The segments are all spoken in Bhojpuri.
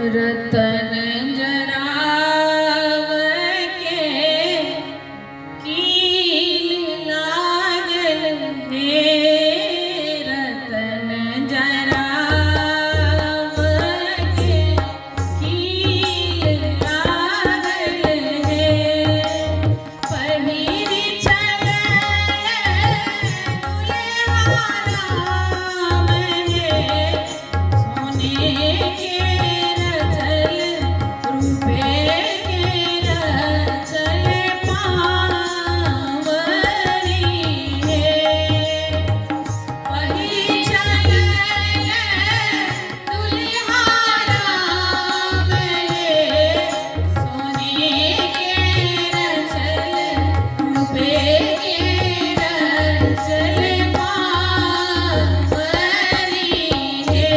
रतन जराव के कील लागल हे, रतन जराव के कील लागल हे। पहिरी चले दुल्हा राम हे, सोने के रचल रूपे के रचल पावरी हे। पहिरी चले दुल्हा राम हे, सोने के रचल रूपे के रचल पावरी हे।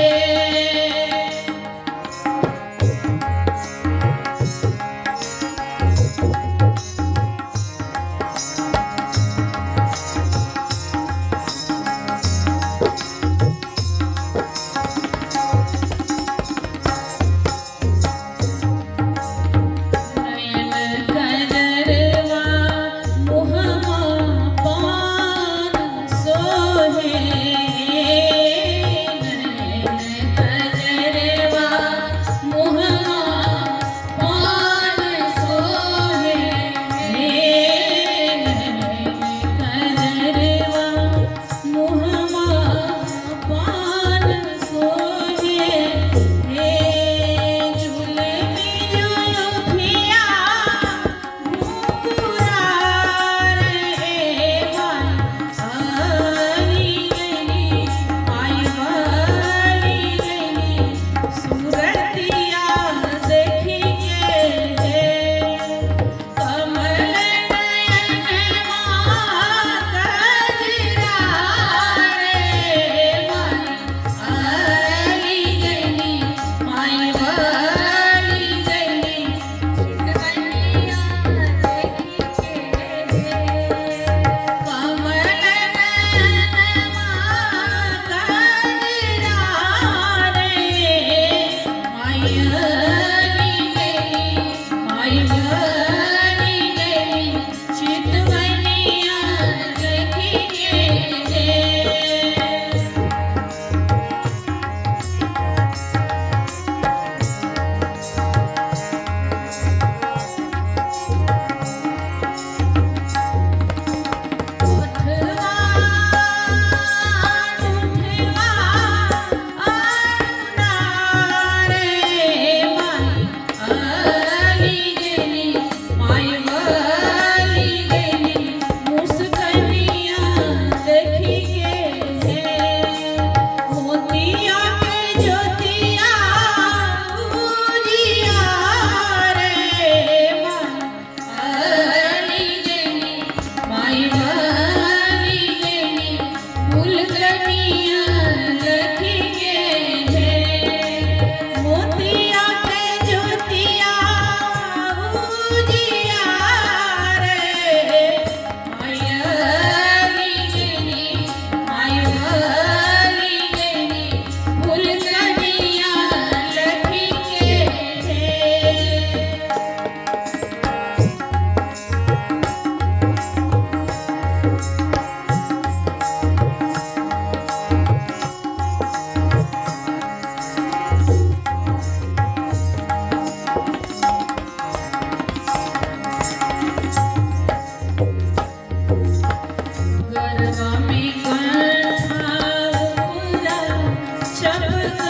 नयन कजरवा मुहमा पान सोहे, नयन कजरवा मुहमा पान सोहे, नयन कजरवा मुहमा पान सोहे। झूलनी झुलुठिया घुंघरार हे, माई गइली माई वाली गइली सूरतिया देखी के हे। कमल नयनवा कजरा रे, माई गइली माई वाली गइली चितवनिया देखी के हे। कमल नयनवा कजरा रे, माई गइली माई वाली गइली चितवनिया देखी के हे। उठवा उठवा आना रे, माई गइली माई वाली गइली मुस्कनिया देखी के हे। मोतिया के ज्योतिया उजिया रे, माई गइली माई वाली गइली फुलकनिया देखी के हे। मोतिया के ज्योतिया उजिया रे, माई गइली माई वाली गइली फुलकनिया देखी के हे। गरबा में कंठा पूरा चपका